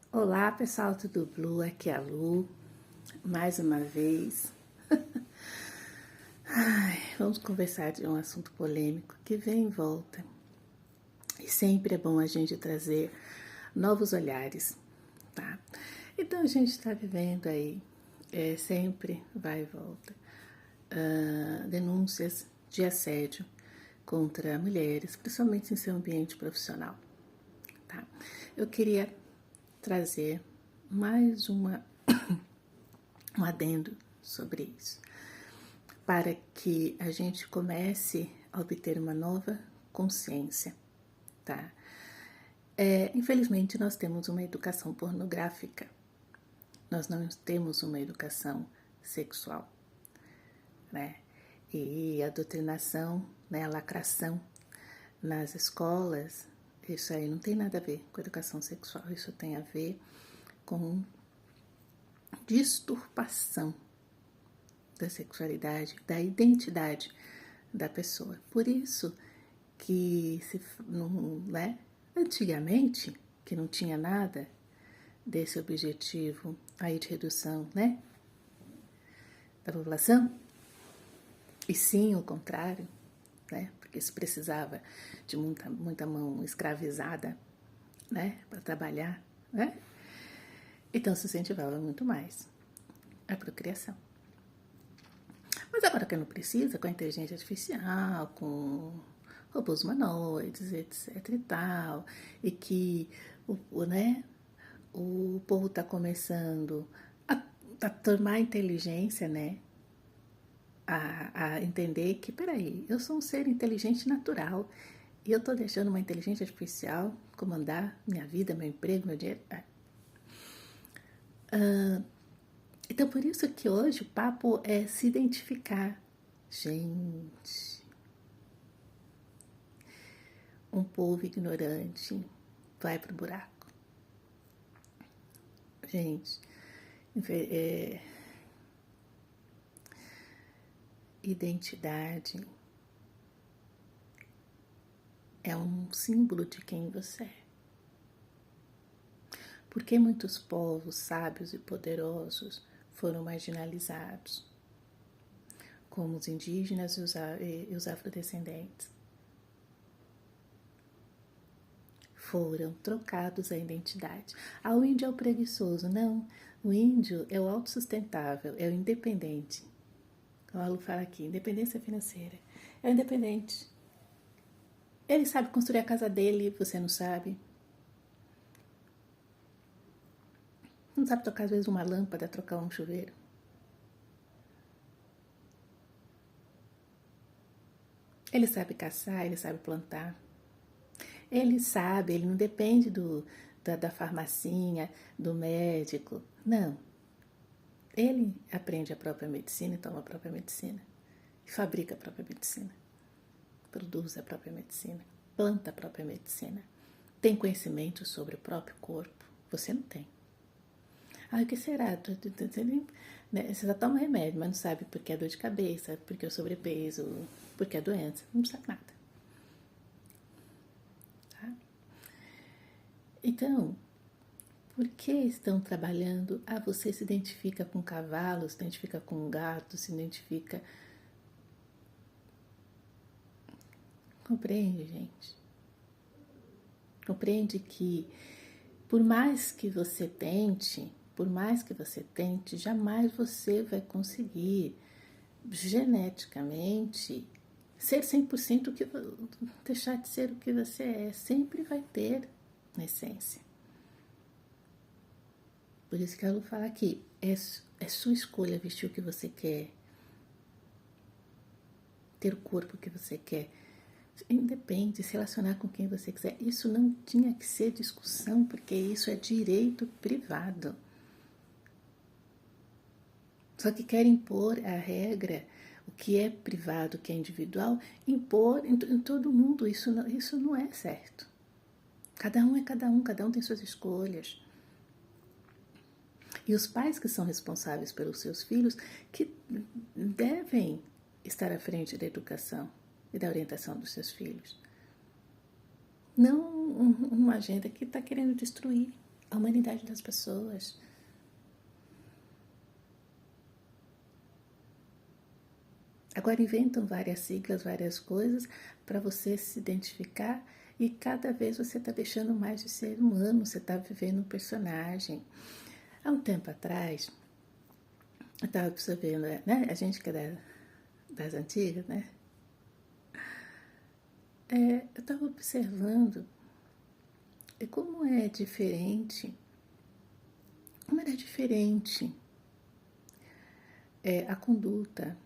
Olá pessoal, tudo Blue? Aqui é a Lu, mais uma vez. Vamos conversar de um assunto polêmico que vem em volta. E sempre é bom a gente trazer novos olhares, tá? Então a gente está vivendo aí, sempre vai e volta, denúncias de assédio contra mulheres, principalmente em seu ambiente profissional, tá? Eu queria trazer mais um adendo sobre isso, para que a gente comece a obter uma nova consciência, tá? Infelizmente, nós temos uma educação pornográfica, nós não temos uma educação sexual, né? E a doutrinação, né, a lacração nas escolas, isso aí não tem nada a ver com educação sexual, isso tem a ver com disturpação da sexualidade, da identidade da pessoa. Por isso que né, antigamente, que não tinha nada desse objetivo aí de redução, né, da população, e sim o contrário, né, porque se precisava de muita mão escravizada, né, para trabalhar, né, então se incentivava muito mais a procriação. Mas agora que não precisa, com a inteligência artificial, com robôs humanoides, etc e tal, e que né, o povo está começando a tomar a inteligência, né, a entender que, peraí, eu sou um ser inteligente natural e eu estou deixando uma inteligência artificial comandar minha vida, meu emprego, meu dinheiro. Então, por isso que hoje o papo é se identificar. Gente, um povo ignorante vai pro buraco. Gente, identidade é um símbolo de quem você é. Porque muitos povos sábios e poderosos foram marginalizados, como os indígenas e os afrodescendentes. Foram trocados a identidade. O índio é o preguiçoso. Não, o índio é o autossustentável, é o independente. Como a Lu fala aqui, independência financeira. É o independente. Ele sabe construir a casa dele, você não sabe. Não sabe trocar, às vezes, uma lâmpada, trocar um chuveiro. Ele sabe caçar, ele sabe plantar. Ele sabe, ele não depende da farmacinha, do médico. Não. Ele aprende a própria medicina e toma a própria medicina. E fabrica a própria medicina. Produz a própria medicina. Planta a própria medicina. Tem conhecimento sobre o próprio corpo. Você não tem. O que será? Você só toma remédio, mas não sabe porque é dor de cabeça, porque é o sobrepeso, porque é doença. Não sabe nada. Tá? Então, por que estão trabalhando? Você se identifica com cavalo, se identifica com gato, se identifica... Compreende, gente? Compreende que por mais que você tente, jamais você vai conseguir geneticamente ser 100% o que deixar de ser o que você é. Sempre vai ter na essência. Por isso que a Lu fala aqui, é sua escolha vestir o que você quer, ter o corpo que você quer. Independe, se relacionar com quem você quiser. Isso não tinha que ser discussão, porque isso é direito privado. Só que querem impor a regra, o que é privado, o que é individual, impor em todo mundo. Isso não é certo. Cada um é cada um tem suas escolhas. E os pais que são responsáveis pelos seus filhos, que devem estar à frente da educação e da orientação dos seus filhos. Não uma agenda que está querendo destruir. a humanidade das pessoas. Agora inventam várias siglas, várias coisas para você se identificar e cada vez você está deixando mais de ser humano, você está vivendo um personagem. Há um tempo atrás, eu estava observando, né? A gente que é das antigas, né? Eu estava observando como é diferente, como era diferente a conduta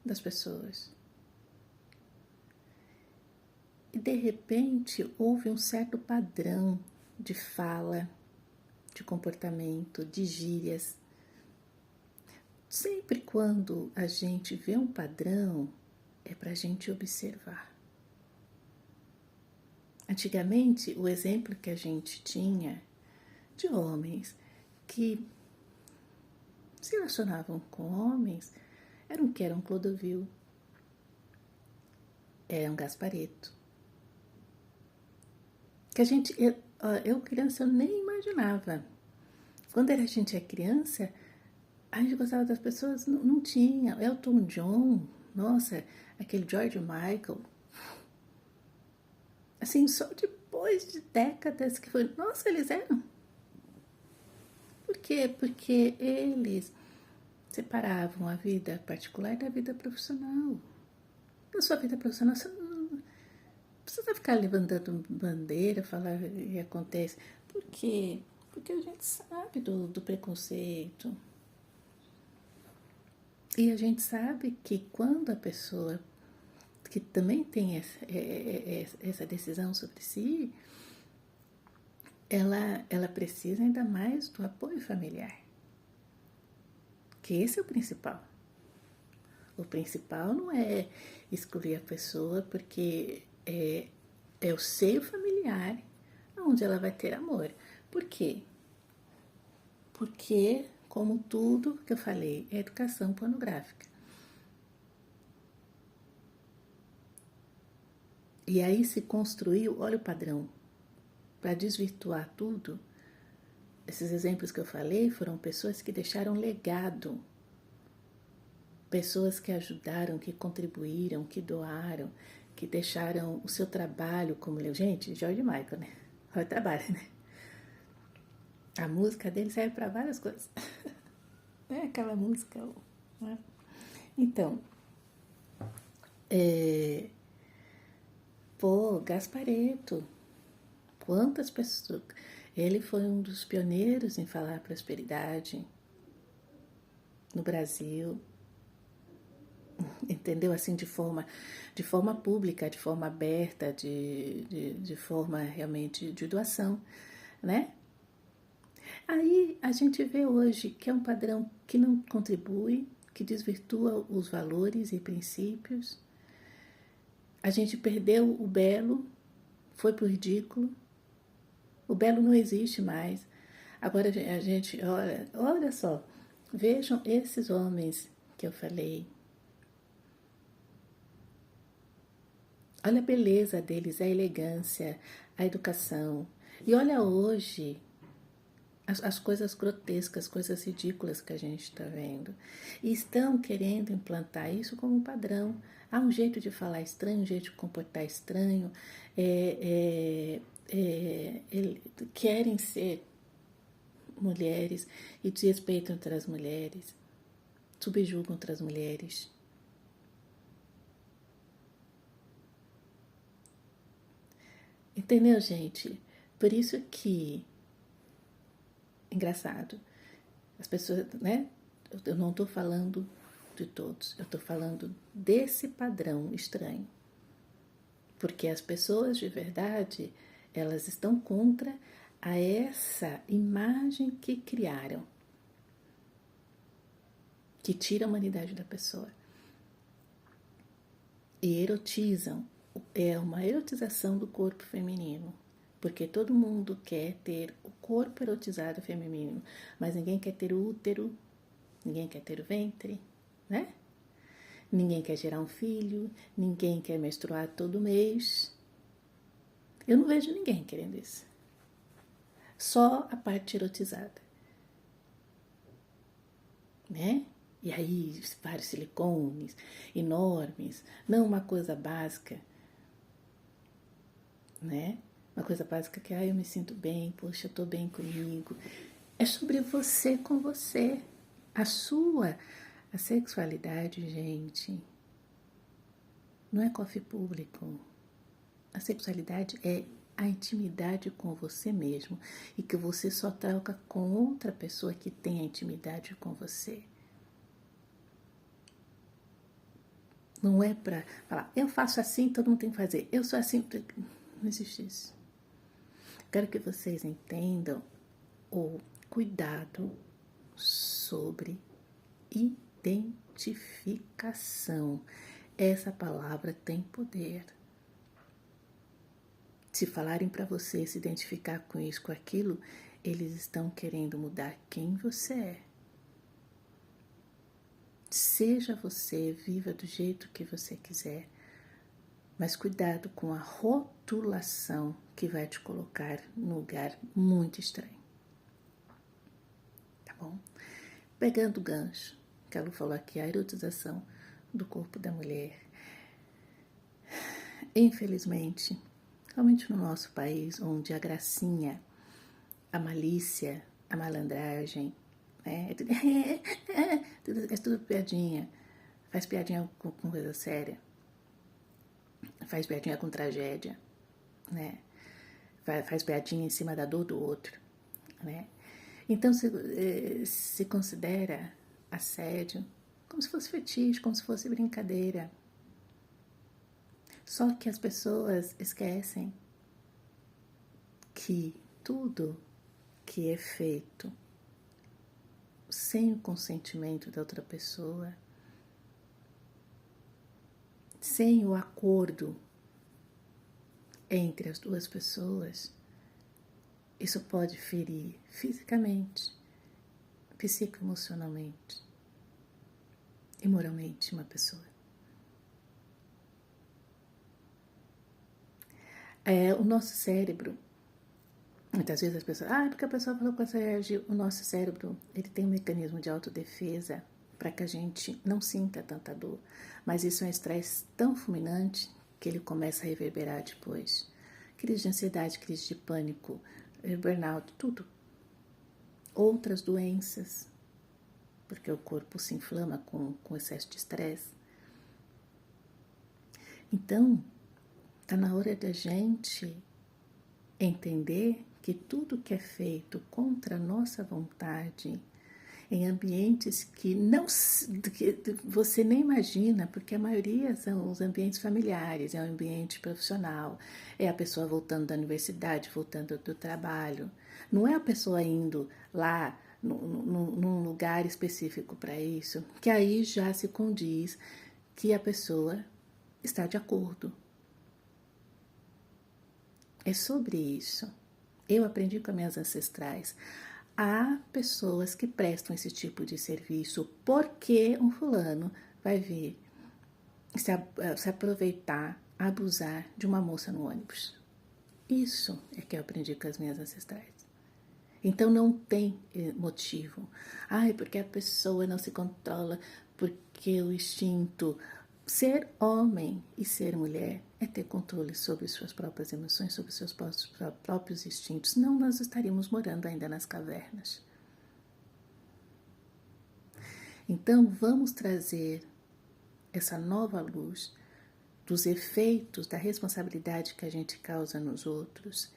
das pessoas. E de repente houve um certo padrão de fala, de comportamento, de gírias. Sempre quando a gente vê um padrão, é para a gente observar. Antigamente, o exemplo que a gente tinha de homens que se relacionavam com homens eram Clodovil, eram Gaspareto. Que a gente, eu criança, eu nem imaginava. Quando a gente é criança, a gente gostava das pessoas, não tinha. Elton John, nossa, aquele George Michael. Assim, só depois de décadas que foi, nossa, eles eram. Por quê? Porque eles separavam a vida particular da vida profissional. Na sua vida profissional, você não precisa ficar levantando bandeira, falar o que acontece. Por quê? Porque a gente sabe do preconceito. E a gente sabe que quando a pessoa que também tem essa decisão sobre si, ela precisa ainda mais do apoio familiar. Que esse é o principal. O principal não é excluir a pessoa porque é o seio familiar onde ela vai ter amor. Por quê? Porque, como tudo que eu falei, é educação pornográfica. E aí se construiu, olha o padrão, para desvirtuar tudo. Esses exemplos que eu falei foram pessoas que deixaram legado, pessoas que ajudaram, que contribuíram, que doaram, que deixaram o seu trabalho como... Gente, George Michael, né? Olha o trabalho, né? A música dele serve para várias coisas. É aquela música... Né? Então, Gaspareto, quantas pessoas... Ele foi um dos pioneiros em falar prosperidade no Brasil, entendeu? Assim, de forma pública, de forma aberta, de forma realmente de doação, né? Aí a gente vê hoje que é um padrão que não contribui, que desvirtua os valores e princípios. A gente perdeu o belo, foi pro ridículo. O belo não existe mais. Agora a gente, olha só, vejam esses homens que eu falei. Olha a beleza deles, a elegância, a educação. E olha hoje as coisas grotescas, coisas ridículas que a gente está vendo. E estão querendo implantar isso como um padrão. Há um jeito de falar estranho, um jeito de comportar estranho. Querem ser mulheres e desrespeitam outras mulheres, subjugam outras mulheres. Entendeu, gente? Por isso que, engraçado, as pessoas, né? Eu não estou falando de todos, eu estou falando desse padrão estranho. Porque as pessoas de verdade, elas estão contra a essa imagem que criaram, que tira a humanidade da pessoa. E erotizam, é uma erotização do corpo feminino. Porque todo mundo quer ter o corpo erotizado feminino, mas ninguém quer ter o útero, ninguém quer ter o ventre, né? Ninguém quer gerar um filho, ninguém quer menstruar todo mês. Eu não vejo ninguém querendo isso. só a parte erotizada, né? E aí, vários silicones enormes, não uma coisa básica, né? Uma coisa básica que, eu me sinto bem, poxa, eu tô bem comigo. É sobre você com você. A sexualidade, gente, não é cofre público. A sexualidade é a intimidade com você mesmo e que você só troca com outra pessoa que tem a intimidade com você. Não é para falar, eu faço assim, todo mundo tem que fazer. Eu sou assim. Não existe isso. Quero que vocês entendam o cuidado sobre identificação. Essa palavra tem poder. Se falarem para você se identificar com isso, com aquilo, eles estão querendo mudar quem você é. Seja você, viva do jeito que você quiser, mas cuidado com a rotulação que vai te colocar num lugar muito estranho. Tá bom? Pegando o gancho, que a Lu falou aqui, a erotização do corpo da mulher. Infelizmente, realmente no nosso país, onde a gracinha, a malícia, a malandragem, é tudo piadinha, faz piadinha com coisa séria, faz piadinha com tragédia, né? Faz piadinha em cima da dor do outro, né? Então se considera assédio como se fosse fetiche, como se fosse brincadeira. Só que as pessoas esquecem que tudo que é feito sem o consentimento da outra pessoa, sem o acordo entre as duas pessoas, isso pode ferir fisicamente, psicoemocionalmente e moralmente uma pessoa. O nosso cérebro, muitas vezes as pessoas, porque a pessoa falou com essa reagir, o nosso cérebro, ele tem um mecanismo de autodefesa para que a gente não sinta tanta dor, mas isso é um estresse tão fulminante que ele começa a reverberar depois. Crise de ansiedade, crise de pânico, burnout, tudo. Outras doenças, porque o corpo se inflama com excesso de estresse. Então, está na hora da gente entender que tudo que é feito contra a nossa vontade, em ambientes que você nem imagina, porque a maioria são os ambientes familiares, é o ambiente profissional, é a pessoa voltando da universidade, voltando do trabalho. Não é a pessoa indo lá num lugar específico para isso, que aí já se condiz que a pessoa está de acordo. É sobre isso. Eu aprendi com as minhas ancestrais. Há pessoas que prestam esse tipo de serviço porque um fulano vai vir se aproveitar, abusar de uma moça no ônibus. Isso é que eu aprendi com as minhas ancestrais. Então não tem motivo. Porque a pessoa não se controla, porque o instinto. Ser homem e ser mulher é ter controle sobre suas próprias emoções, sobre seus próprios instintos. Não, nós estaríamos morando ainda nas cavernas. Então, vamos trazer essa nova luz dos efeitos da responsabilidade que a gente causa nos outros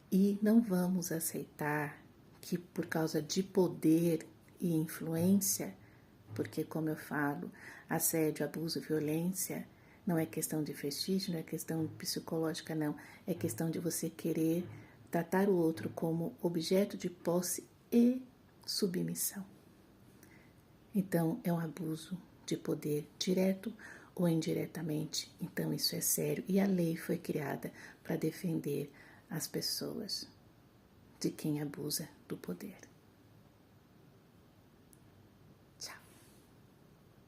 e não vamos aceitar que por causa de poder e influência, porque, como eu falo, assédio, abuso, violência não é questão de fetiche, não é questão psicológica, não. É questão de você querer tratar o outro como objeto de posse e submissão. Então, é um abuso de poder direto ou indiretamente. Então, isso é sério. E a lei foi criada para defender as pessoas de quem abusa do poder.